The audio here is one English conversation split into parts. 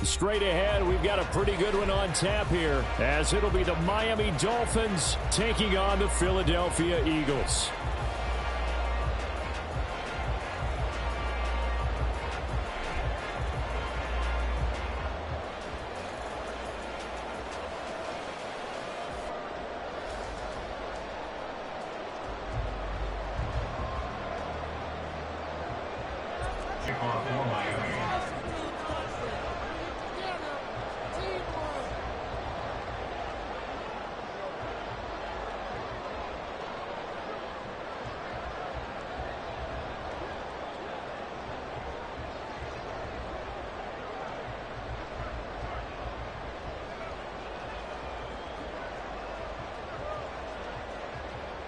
Straight ahead, we've got a pretty good one on tap here, as it'll be the Miami Dolphins taking on the Philadelphia Eagles.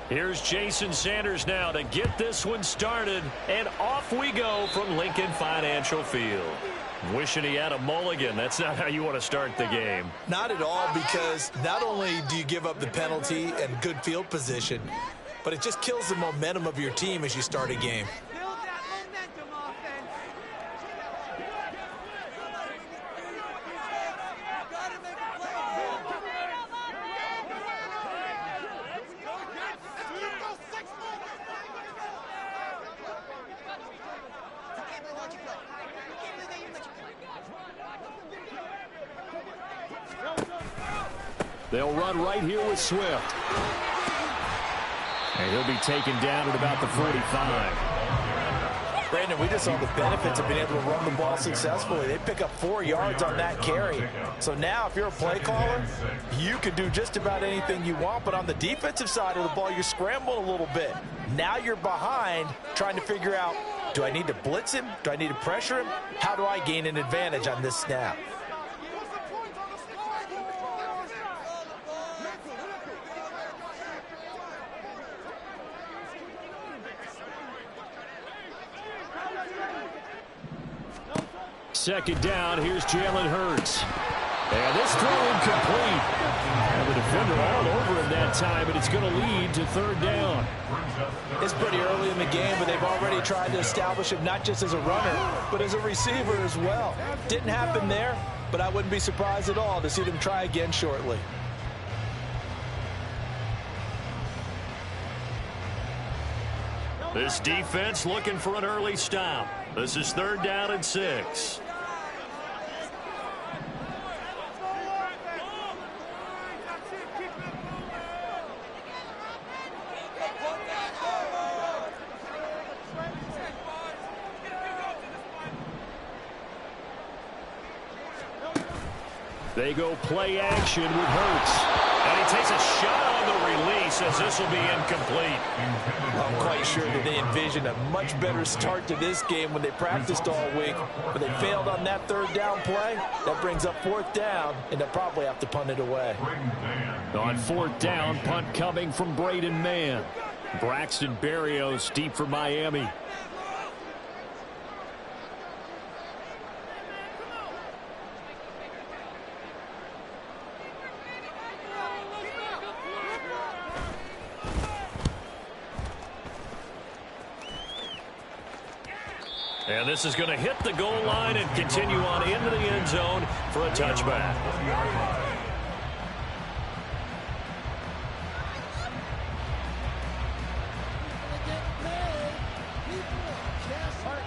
Here's Jason Sanders now to get this one started, and off we go from Lincoln Financial Field. Wishing he had a mulligan. That's not how you want to start the game. Not at all, because not only do you give up the penalty and good field position, but it just kills the momentum of your team as you start a game. They'll run right here with Swift. And he'll be taken down at about the 45. Brandon, we just saw the benefits of being able to run the ball successfully. They pick up 4 yards on that carry. So now if you're a play caller, you can do just about anything you want. But on the defensive side of the ball, you're scrambling a little bit. Now you're behind trying to figure out, do I need to blitz him? Do I need to pressure him? How do I gain an advantage on this snap? Second down, here's Jalen Hurts. And this throw incomplete. And the defender all over him that time, but it's going to lead to third down. It's pretty early in the game, but they've already tried to establish him not just as a runner, but as a receiver as well. Didn't happen there, but I wouldn't be surprised at all to see them try again shortly. This defense looking for an early stop. This is third down and 6. They go play action with Hurts. And he takes a shot on the release as this will be incomplete. I'm quite sure that they envisioned a much better start to this game when they practiced all week, but they failed on that third down play. That brings up fourth down, and they'll probably have to punt it away. On fourth down, punt coming from Braden Mann. Braxton Berrios deep for Miami. And this is going to hit the goal line and continue on into the end zone for a touchback.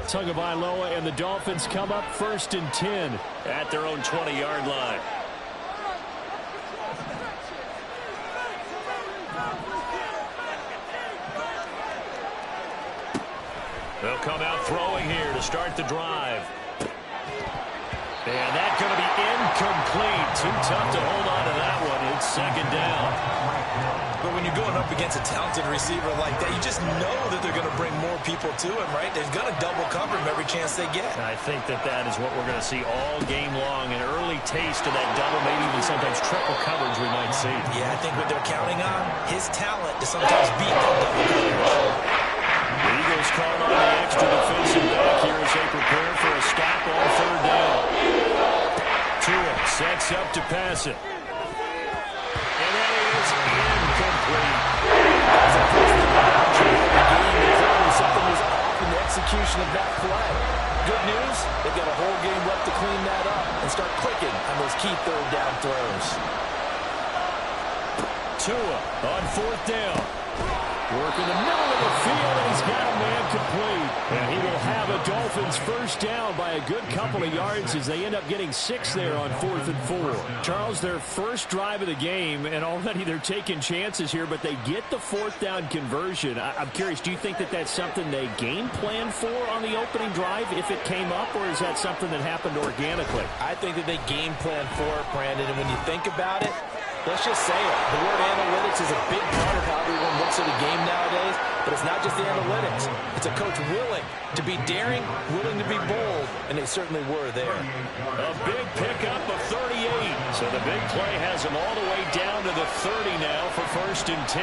Tagovailoa and the Dolphins come up first and 10 at their own 20-yard line. They'll come out throwing here to start the drive. And that's going to be incomplete. Too tough to hold on to that one. It's second down. But when you're going up against a talented receiver like that, you just know that they're going to bring more people to him, right? They're going to double cover him every chance they get. I think that is what we're going to see all game long. An early taste of that double, maybe even sometimes triple coverage we might see. Yeah, I think what they're counting on, his talent to sometimes beat that double coverage. The Eagles call on the extra defensive back here as they prepare for a stop on third down. Tua sets up to pass it. And that is incomplete. That's a first down. Something was off in the execution of that play. Good news, they've got a whole game left to clean that up and start clicking on those key third down throws. Tua on fourth down. Work in the middle of the field, and he's got a man complete. And he will have a Dolphins first down by a good couple of yards as they end up getting 6 there on 4th and 4. Charles, their first drive of the game, and already they're taking chances here, but they get the fourth down conversion. I'm curious, do you think that that's something they game planned for on the opening drive if it came up, or is that something that happened organically? I think that they game planned for it, Brandon, and when you think about it, let's just say it. The word analytics is a big part of how everyone looks at a game nowadays, but it's not just the analytics. It's a coach willing to be daring, willing to be bold, and they certainly were there. A big pickup of 38. So the big play has them all the way down to the 30 now for 1st and 10.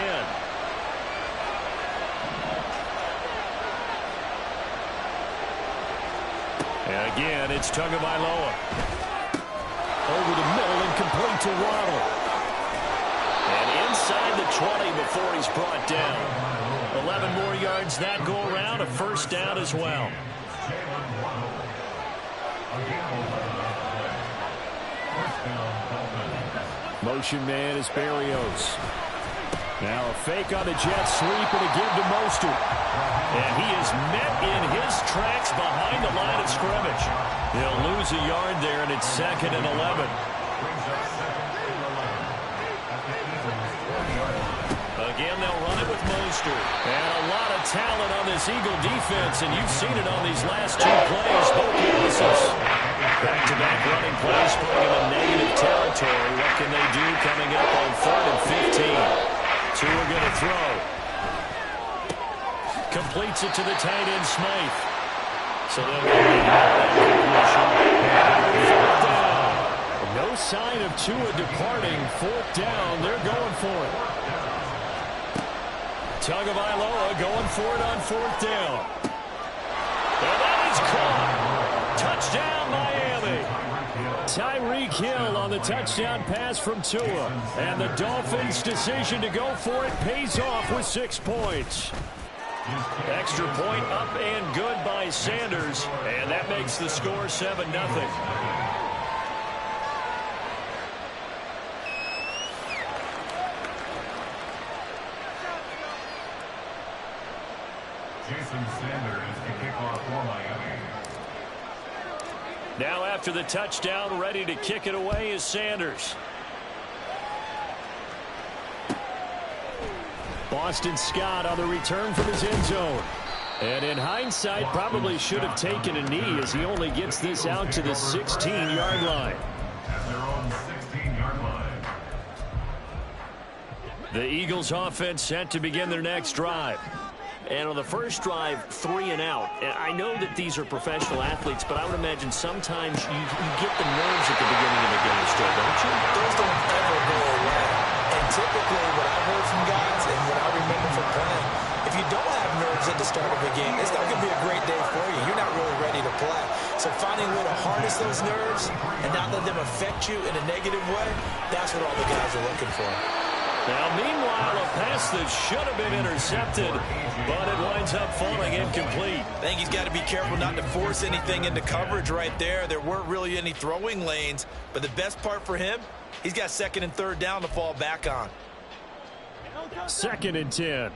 And again, it's Tagovailoa. Over the middle and complete to Waddle. And inside the 20 before he's brought down. 11 more yards that go around, a first down as well. Motion man is Berrios. Now a fake on the jet sweep and a give to Mostert. And he is met in his tracks behind the line of scrimmage. He'll lose a yard there, and it's 2nd and 11. Again, they'll run it with Mostert. And a lot of talent on this Eagle defense, and you've seen it on these last 2 plays, both passes. Back-to-back running plays putting them in negative territory. What can they do coming up on 3rd and 15? Tua going to throw. Completes it to the tight end, Smythe. So they'll go that completion. 4th down. No sign of Tua departing. 4th down. They're going for it. Tagovailoa going for it on 4th down. And that is caught. Touchdown, Miami. Tyreek Hill on the touchdown pass from Tua. And the Dolphins' decision to go for it pays off with 6 points. Extra point up and good by Sanders. And that makes the score 7-0. Jason Sanders, the kickoff for Miami. Now after the touchdown, ready to kick it away is Sanders. Boston Scott on the return from his end zone. And in hindsight, probably should have taken a knee as he only gets this out to the 16-yard line. At their own 16-yard line. The Eagles offense set to begin their next drive. And on the first drive, 3 and out. And I know that these are professional athletes, but I would imagine sometimes you get the nerves at the beginning of the game still, don't you? Those don't ever go away. And typically what I've heard from guys and what I remember from playing, if you don't have nerves at the start of a game, it's not going to be a great day for you. You're not really ready to play. So finding a way to harness those nerves and not let them affect you in a negative way, that's what all the guys are looking for. Now, meanwhile, a pass that should have been intercepted, but it winds up falling incomplete. I think he's got to be careful not to force anything into coverage right there. There weren't really any throwing lanes, but the best part for him, he's got 2nd and 3rd down to fall back on. 2nd and 10.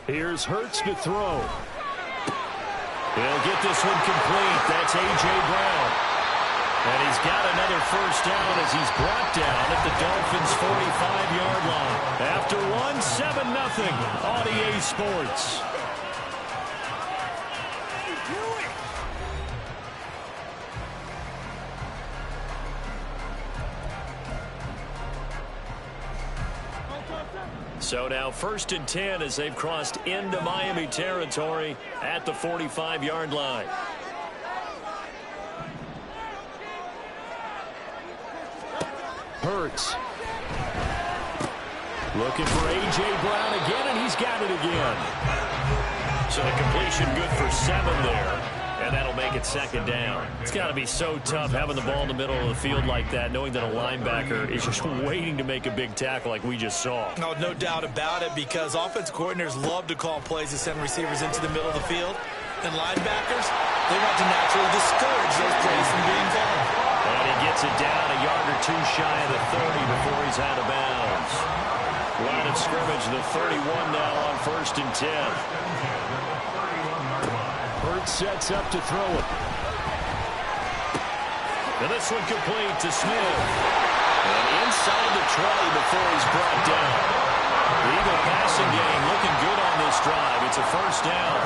Here's Hurts to throw. He'll get this one complete. That's A.J. Brown. And he's got another first down as he's brought down at the Dolphins' 45-yard line. After one, 7-0 on EA Sports. So now 1st and 10 as they've crossed into Miami territory at the 45-yard line. Hurts. Looking for A.J. Brown again, and he's got it again. So the completion good for 7 there. And that'll make it second down. It's got to be so tough having the ball in the middle of the field like that, knowing that a linebacker is just waiting to make a big tackle like we just saw. No doubt about it, because offense coordinators love to call plays to send receivers into the middle of the field. And linebackers, they want to naturally discourage those plays from being called. And he gets it down a yard or two shy of the 30 before he's out of bounds. Line of scrimmage, the 31 now on 1st and 10. Hurts sets up to throw it. And this one complete to Smith. And inside the 20 before he's brought down. The Eagle passing game looking good on this drive. It's a first down.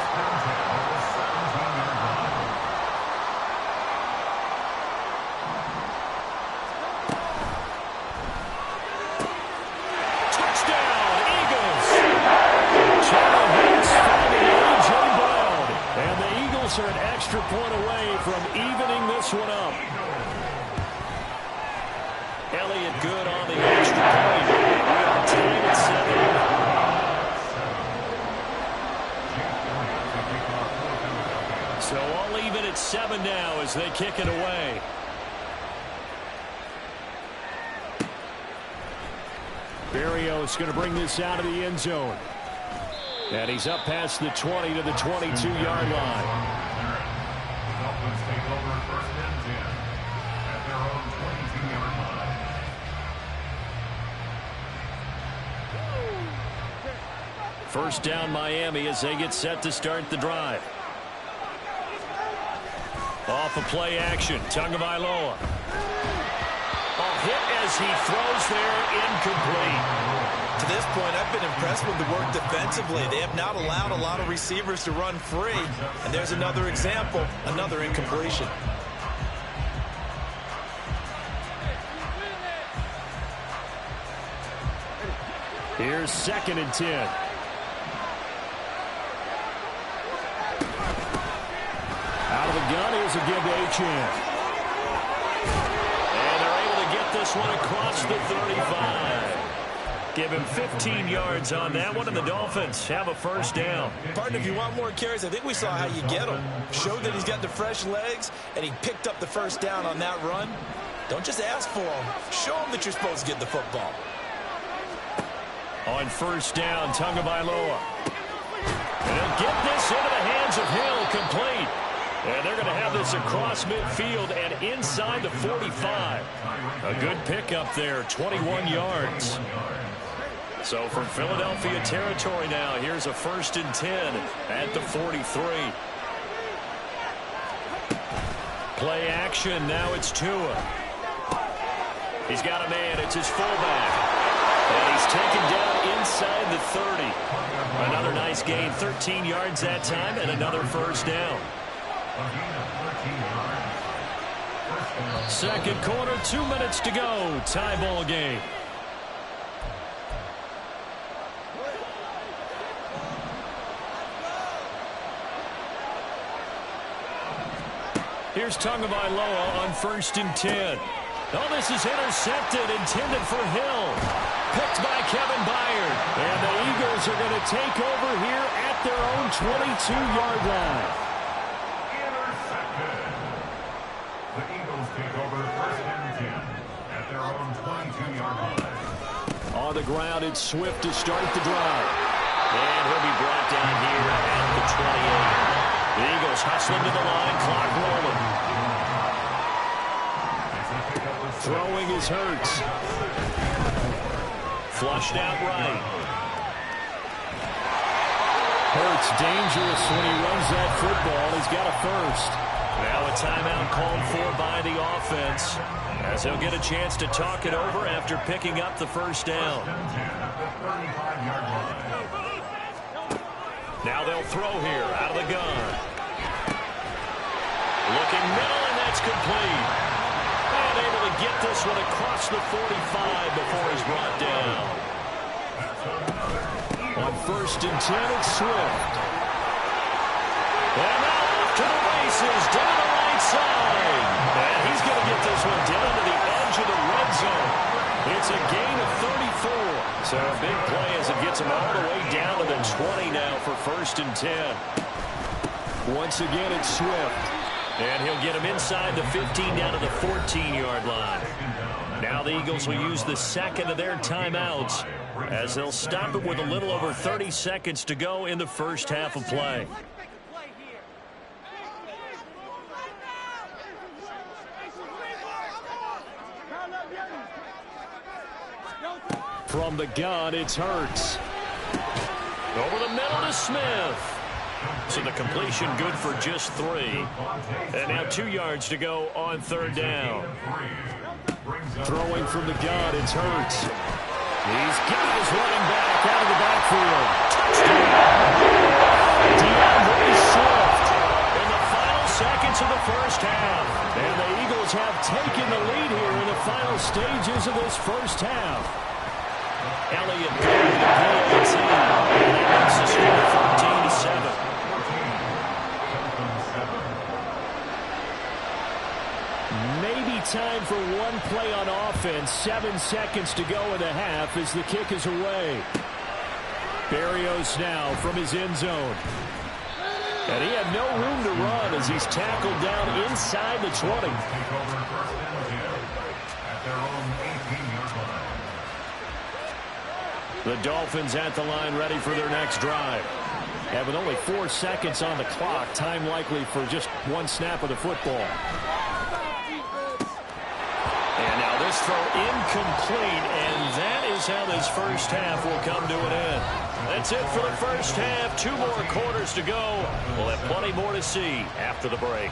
Are an extra point away from evening this one up. Elliott good on the extra point. We are tied at 7. So all even at 7 now as they kick it away. Berrios going to bring this out of the end zone. And he's up past the 20 to the 22-yard line. Dolphins take over 1st and 10 at their own 22-yard line. First down Miami as they get set to start the drive. Off a play action, Tagovailoa. A hit as he throws there, incomplete. To this point, I've been impressed with the work defensively. They have not allowed a lot of receivers to run free. And there's another example, another incompletion. Here's 2nd and 10. Out of the gun, here's a give to Achane. And they're able to get this one across the 35. Give him 15 yards on that one, and the Dolphins have a first down. Partner, if you want more carries, I think we saw how you get them. Showed that he's got the fresh legs, and he picked up the first down on that run. Don't just ask for them. Show them that you're supposed to get the football. On first down, Tagovailoa. And he'll get this into the hands of Hill, complete. And they're going to have this across midfield and inside the 45. A good pickup there, 21 yards. So from Philadelphia territory now, here's a 1st and 10 at the 43. Play action, now it's Tua. He's got a man, it's his fullback. And he's taken down inside the 30. Another nice gain, 13 yards that time, and another first down. Second quarter, 2 minutes to go. Tie ball game. Here's Tagovailoa on 1st and 10. Oh, this is intercepted, intended for Hill. Picked by Kevin Byard. And the Eagles are going to take over here at their own 22-yard line. Intercepted. The Eagles take over 1st and 10 at their own 22-yard line. On the ground, it's Swift to start the drive. And he'll be brought down here at the 28. The Eagles hustling to the line, clock rolling. Throwing is Hurts. Flushed out right. Hurts dangerous when he runs that football. He's got a first. Now a timeout called for by the offense, as he'll get a chance to talk it over after picking up the first down. Now they'll throw here out of the gun. Looking middle, and that's complete. And able to get this one across the 45 before he's brought down. On 1st and 10, it's Swift. And now off to the races, down the right side. And he's going to get this one down to the edge of the red zone. It's a gain of 34. So a big play as it gets him all the way down to the 20 now for 1st and 10. Once again, it's Swift. And he'll get him inside the 15 down to the 14-yard line. Now the Eagles will use the second of their timeouts as they'll stop it with a little over 30 seconds to go in the first half of play. From the gun, it's Hurts. Over the middle to Smith. So the completion good for just 3. And now 2 yards to go on third down. Throwing from the gun, it's Hurts. He's got his running back out of the backfield. Touchdown! Swift in the final seconds of the first half. And the Eagles have taken the lead here in the final stages of this first half. Elliott going to the PAT. And that makes the score 14-7. Maybe time for one play on offense. 7 seconds to go in the half as the kick is away. Berrios now from his end zone. And he had no room to run as he's tackled down inside the 20. The Dolphins at the line ready for their next drive. And with only 4 seconds on the clock, time likely for just one snap of the football. And now this throw incomplete, and that is how this first half will come to an end. That's it for the first half. 2 more quarters to go. We'll have plenty more to see after the break.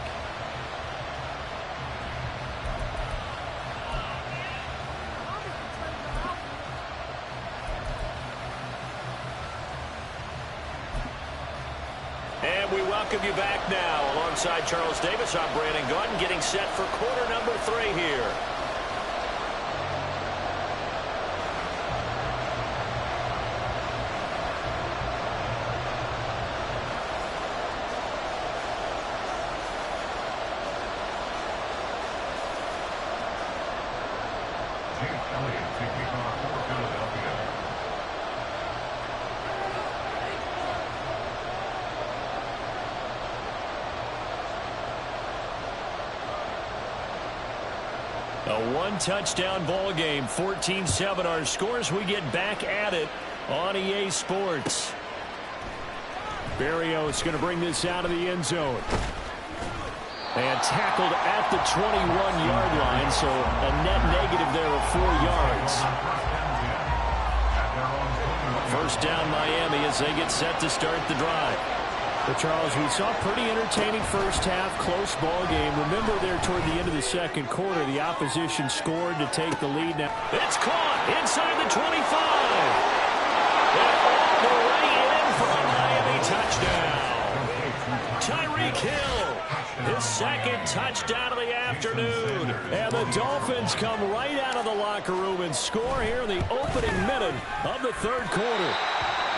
And we welcome you back now. Alongside Charles Davis, I'm Brandon Gaudin, getting set for quarter number 3 here. A one-touchdown ball game, 14-7 our scores. We get back at it on EA Sports. Berrios going to bring this out of the end zone. And tackled at the 21-yard line, so a net negative there of 4 yards. First down Miami as they get set to start the drive. But Charles, we saw a pretty entertaining first half, close ball game. Remember there toward the end of the second quarter, the opposition scored to take the lead. Now it's caught inside the 25. And all the way in for a Miami touchdown. Tyreek Hill, his second touchdown of the afternoon. And the Dolphins come right out of the locker room and score here in the opening minute of the third quarter.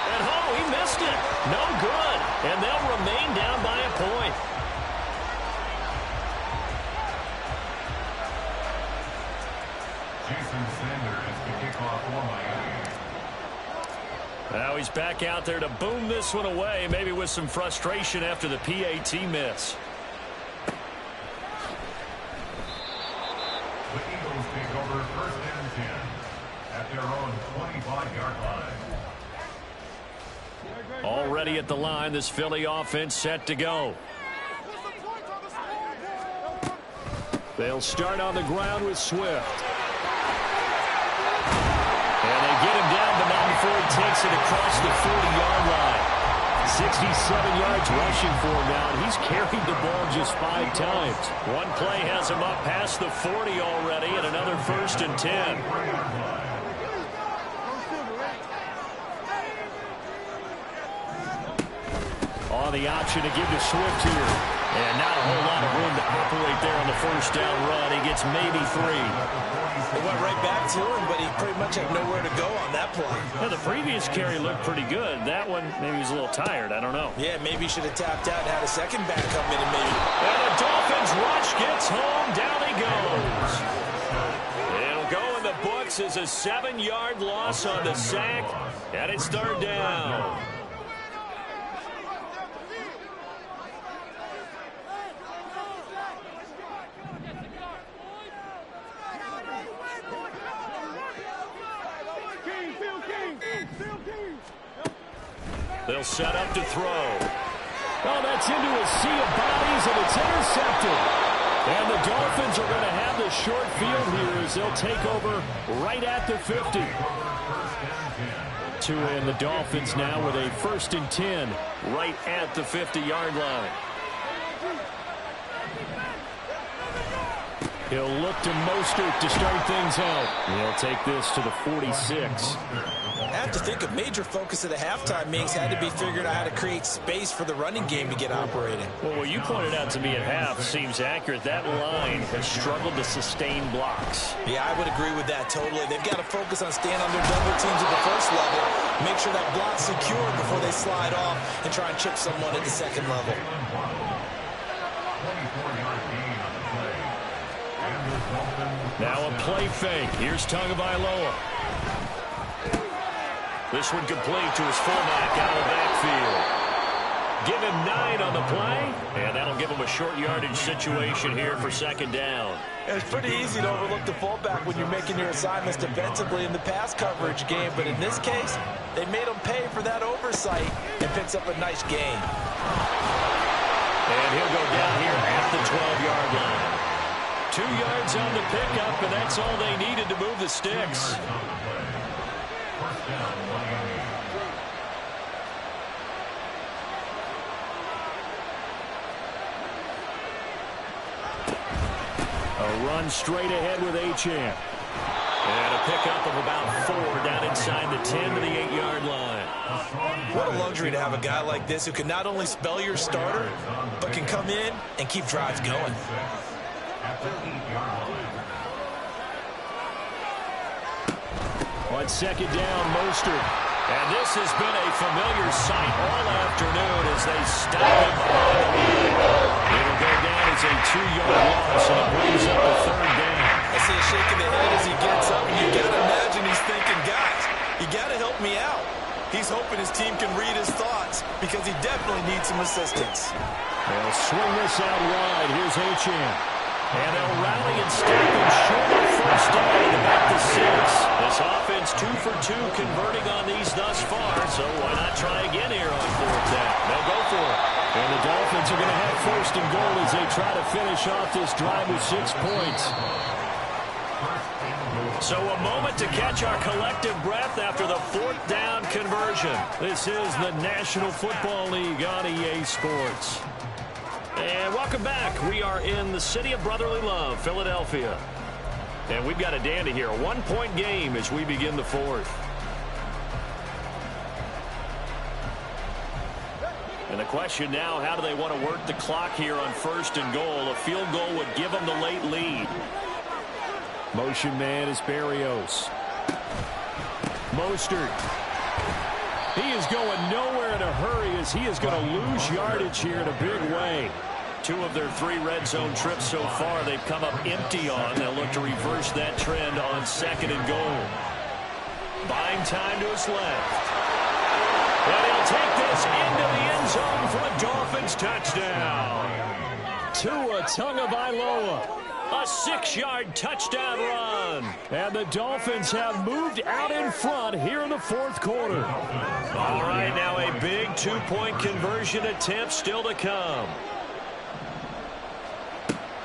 And oh, he missed it. No good. And they'll remain down by a point. Jason Sanders to kick off for Miami. Now he's back out there to boom this one away, maybe with some frustration after the PAT miss. The Eagles take over first and 10 at their own 25-yard line. Already at the line, this Philly offense set to go. They'll start on the ground with Swift. And they get him down, but not before he takes it across the 40-yard line. 67 yards rushing for him now, and he's carried the ball just 5 times. One play has him up past the 40 already, and another first and 10. On the option to give to Swift here. And not a whole lot of room to operate there on the first down run. He gets maybe 3. It went right back to him, but he pretty much had nowhere to go on that play. Yeah, the previous carry looked pretty good. That one, maybe he was a little tired. I don't know. Yeah, maybe he should have tapped out and had a second back come in and maybe. And the Dolphins rush gets home. Down he goes. It'll go in the books as a 7-yard loss on the sack. And it's third down. They'll set up to throw. Oh, that's into a sea of bodies, and it's intercepted. And the Dolphins are going to have the short field here as they'll take over right at the 50. Tua and the Dolphins now with a 1st and 10 right at the 50-yard line. He'll look to Mostert to start things out. He'll take this to the 46. I have to think a major focus of the halftime meetings had to be figuring out how to create space for the running game to get operating. Well, what you pointed out to me at half seems accurate. That line has struggled to sustain blocks. Yeah, I would agree with that totally. They've got to focus on staying under double teams at the first level, make sure that block's secure before they slide off and try and chip someone at the second level. Now a play fake. Here's Tagovailoa. This one complete to his fullback out of the backfield. Give him 9 on the play, and that'll give him a short yardage situation here for 2nd down. It's pretty easy to overlook the fullback when you're making your assignments defensively in the pass coverage game, but in this case, they made him pay for that oversight and picks up a nice gain. And he'll go down here at the 12-yard line. 2 yards on the pickup, and that's all they needed to move the sticks. A run straight ahead with Achane. And a pickup of about 4 down inside the 10 to the 8-yard line. What a luxury to have a guy like this who can not only spell your starter, but can come in and keep drives going. On 2nd down, Mostert. And this has been a familiar sight all afternoon as they stop him on the line. It'll go down as a 2-yard loss, and it brings up a 3rd down. I see a shake of the head as he gets up, and you got to imagine he's thinking, guys, you got to help me out. He's hoping his team can read his thoughts because he definitely needs some assistance. They'll swing this out wide. Here's Achane. And they'll rally and stop him short of 1st down about the 6. This offense 2 for 2 converting on these thus far, so why not try again here on 4th down? They'll go for it. And the Dolphins are going to have 1st and goal as they try to finish off this drive with 6 points. So a moment to catch our collective breath after the 4th down conversion. This is the National Football League on EA Sports. And welcome back. We are in the city of brotherly love, Philadelphia. And we've got a dandy here. A 1-point game as we begin the 4th. And the question now, how do they want to work the clock here on 1st and goal? A field goal would give them the late lead. Motion man is Berrios. Mostert. He is going nowhere in a hurry as he is going to lose yardage here in a big way. 2 of their 3 red zone trips so far they've come up empty on. They'll look to reverse that trend on 2nd and goal. Buying time to his left. And he'll take this into the end zone for a Dolphins touchdown. Tua Tagovailoa. A 6-yard touchdown run. And the Dolphins have moved out in front here in the 4th quarter. All right, now a big 2-point conversion attempt still to come.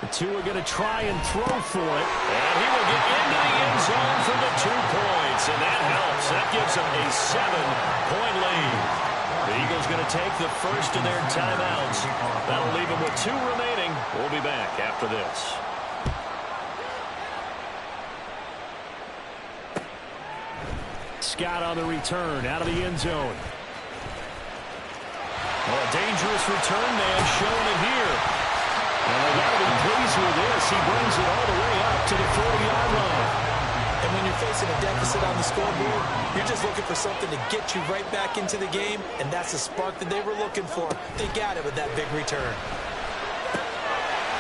The 2 are going to try and throw for it. And he will get into the end zone for the 2 points. And that helps. That gives them a 7-point lead. The Eagles going to take the first of their timeouts. That'll leave them with 2 remaining. We'll be back after this. Scott on the return out of the end zone. Well, a dangerous return man showing it here. And they got to be pleased with this. He brings it all the way up to the 40-yard line. And when you're facing a deficit on the scoreboard, you're just looking for something to get you right back into the game, and that's the spark that they were looking for. They got it with that big return.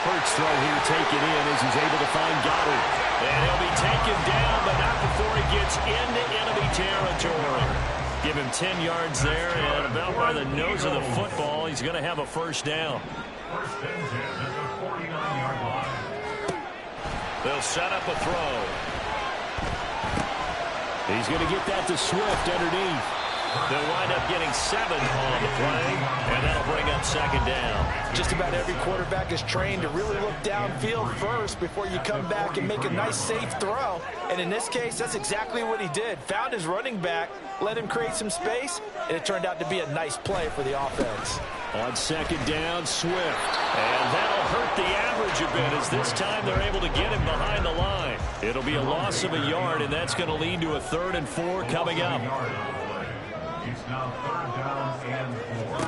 Hurts throw here taken in as he's able to find Goddard. And he'll be taken down, but not before he gets into enemy territory. Give him 10 yards there, and about by the nose of the football, he's going to have a 1st down. 1st and 10 at the 49-yard line. They'll set up a throw. He's going to get that to Swift underneath. They'll wind up getting 7 on the play, and that'll bring up second down. Just about every quarterback is trained to really look downfield first before you come back and make a nice, safe throw. And in this case, that's exactly what he did. Found his running back, let him create some space, and it turned out to be a nice play for the offense. On second down, Swift. And that'll hurt the average a bit as this time they're able to get him behind the line. It'll be a loss of a yard, and that's going to lead to a 3rd and 4 coming up. It's now 3rd down and 4.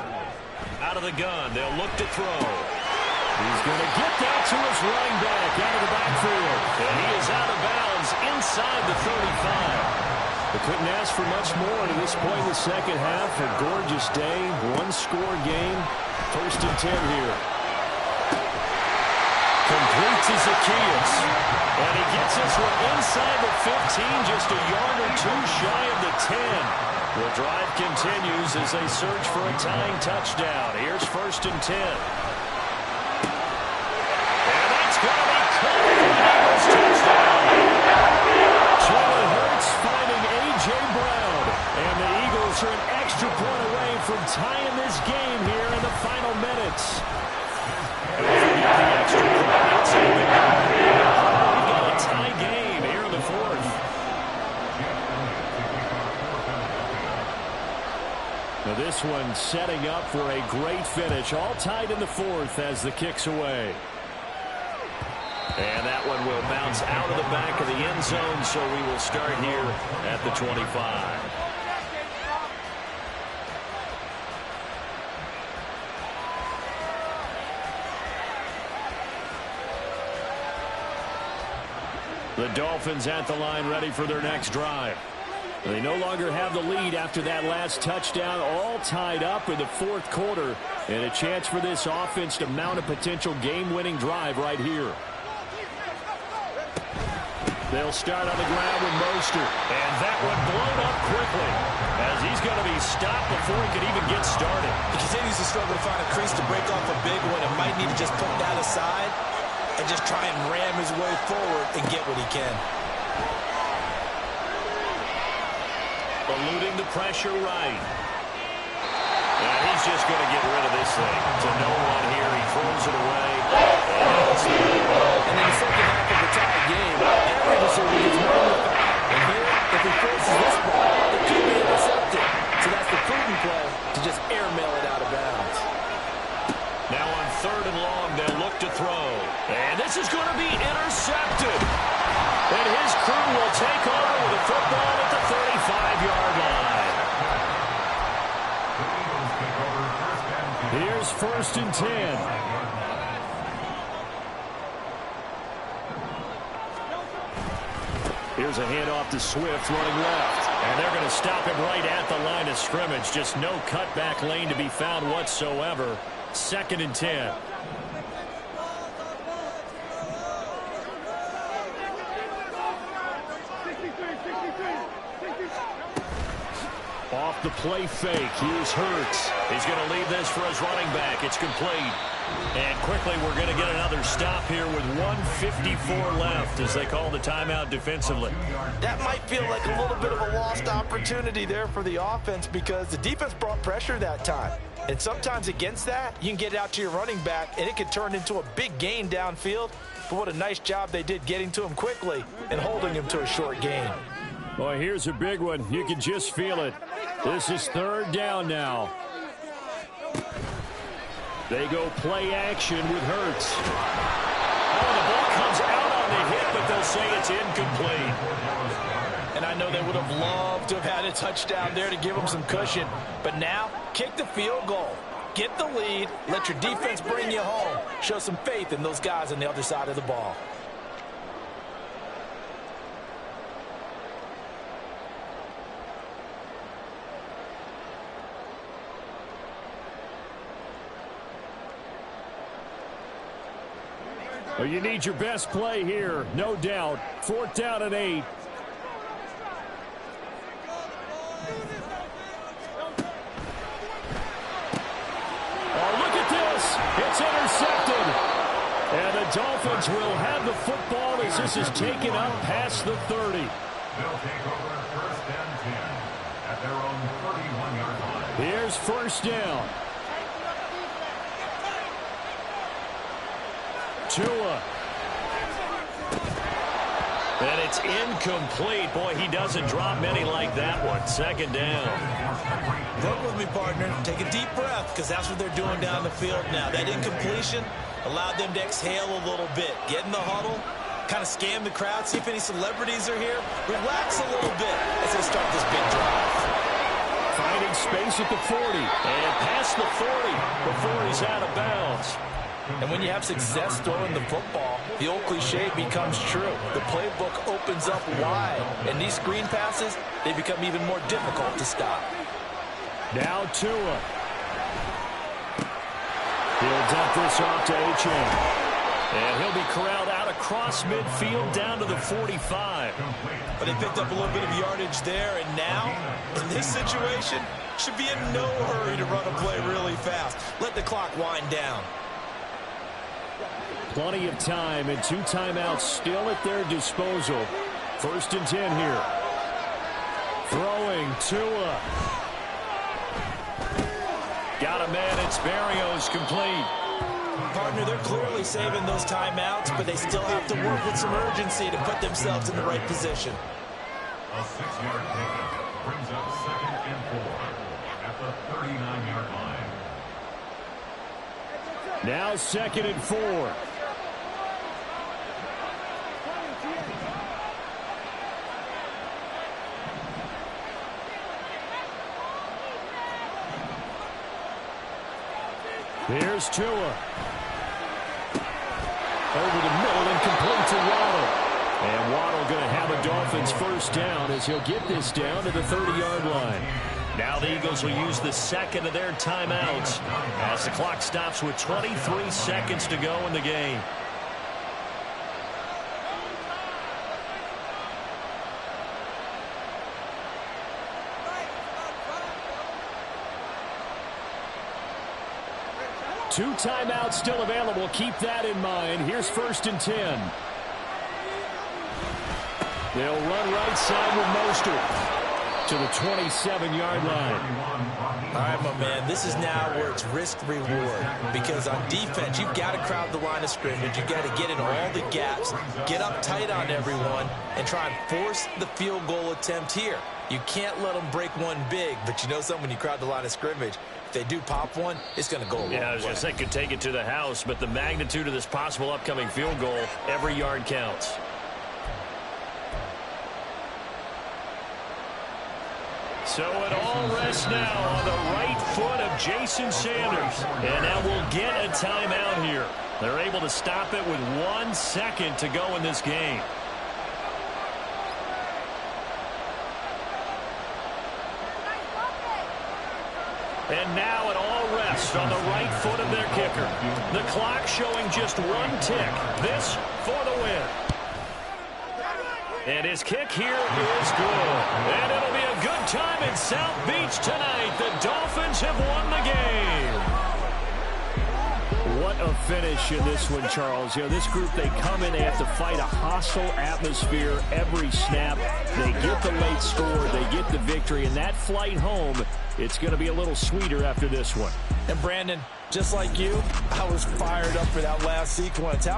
Out of the gun, they'll look to throw. He's going to get that to his running back out of the backfield. And he is out of bounds inside the 35. They couldn't ask for much more to this point in the second half. A gorgeous day, 1-score game. 1st and 10 here. Complete to Zacchaeus. And he gets this one inside the 15, just a yard or 2 shy of the 10. The drive continues as they search for a tying touchdown. Here's 1st and 10. And that's going to be caught for the Eagles touchdown. Jalen Hurts finding A.J. Brown. And the Eagles are an extra point away from tying this game here in the final minutes. We've got a tie game here in the 4th. Now this one setting up for a great finish. All tied in the 4th as the kick's away. And that one will bounce out of the back of the end zone, so we will start here at the 25. The Dolphins at the line ready for their next drive. They no longer have the lead after that last touchdown, all tied up in the 4th quarter, and a chance for this offense to mount a potential game-winning drive right here. They'll start on the ground with Mostert, and that one blown up quickly as he's going to be stopped before he can even get started. He continues to struggle to find a crease to break off a big one and might need to just put that aside and just try and ram his way forward and get what he can. Eluding the pressure right. And he's just going to get rid of this thing. To no one here. He throws it away. And in the second half of the tie game, every receiver gets more in the back. And here, if he forces this ball, it could be intercepted. So that's the prudent play to just airmail it out of bounds. Now on 3rd and long, they'll look to throw. And this is going to be intercepted. And his crew will take over with the football at the 35-yard line. Here's 1st and 10. Here's a handoff to Swift running left. And they're going to stop him right at the line of scrimmage. Just no cutback lane to be found whatsoever. 2nd and 10. Off the play fake, here's Hurts. He's going to leave this for his running back. It's complete. And quickly we're going to get another stop here with 1:54 left as they call the timeout defensively. That might feel like a little bit of a lost opportunity there for the offense because the defense brought pressure that time. And sometimes against that, you can get it out to your running back and it can turn into a big gain downfield. But what a nice job they did getting to him quickly and holding him to a short gain. Boy, here's a big one. You can just feel it. This is 3rd down now. They go play action with Hurts. Oh, the ball comes out on the hit, but they'll say it's incomplete. And I know they would have loved to have had a touchdown there to give them some cushion. But now, kick the field goal. Get the lead. Let your defense bring you home. Show some faith in those guys on the other side of the ball. Well, you need your best play here, no doubt. 4th down and 8. Oh, look at this. It's intercepted. And the Dolphins will have the football as this is taken up past the 30. They'll take over 1st and 10. at their own 31-yard line. Here's first down. Tua. And it's incomplete. Boy, he doesn't drop many like that one. Second down. Work with me, partner. Take a deep breath, because that's what they're doing down the field now. That incompletion allowed them to exhale a little bit. Get in the huddle, kind of scan the crowd, see if any celebrities are here. Relax a little bit as they start this big drive. Finding space at the 40. And past the 40 before he's out of bounds. And when you have success throwing the football, the old cliche becomes true. The playbook opens up wide. And these screen passes, they become even more difficult to stop. Now Tua. He'll dump this off to Achane. And he'll be corralled out across midfield down to the 45. But they picked up a little bit of yardage there. And now, in this situation, should be in no hurry to run a play really fast. Let the clock wind down. Plenty of time and 2 timeouts still at their disposal. 1st and 10 here. Throwing Tua. Got a man. It's Berrios complete. Partner, they're clearly saving those timeouts, but they still have to work with some urgency to put themselves in the right position. A 6-yard pickup brings up 2nd and 4 at the 39-yard line. Now 2nd and 4. Here's Tua. Over the middle and complete to Waddle. And Waddle going to have a Dolphins first down as he'll get this down to the 30-yard line. Now the Eagles will use the second of their timeouts as the clock stops with 23 seconds to go in the game. Two timeouts still available. Keep that in mind. Here's 1st and 10. They'll run right side with Mostert to the 27-yard line. All right, my man, this is now where it's risk-reward. Because on defense, you've got to crowd the line of scrimmage. You've got to get in all the gaps, get up tight on everyone, and try and force the field goal attempt here. You can't let them break one big, but you know something, when you crowd the line of scrimmage, if they do pop one, it's going to go a long way. Yeah, I was going to say could take it to the house, but the magnitude of this possible upcoming field goal, every yard counts. So it all rests now on the right foot of Jason Sanders. And now we'll get a timeout here. They're able to stop it with 1 second to go in this game. And now it all rests on the right foot of their kicker. The clock showing just 1 tick. This for the win. And his kick here is good. And it'll be a good time in South Beach tonight. The Dolphins have won the game. What a finish in this one, Charles. You know, this group, they come in, they have to fight a hostile atmosphere every snap. They get the late score, they get the victory, and that flight home, it's going to be a little sweeter after this one. And Brandon, just like you, I was fired up for that last sequence.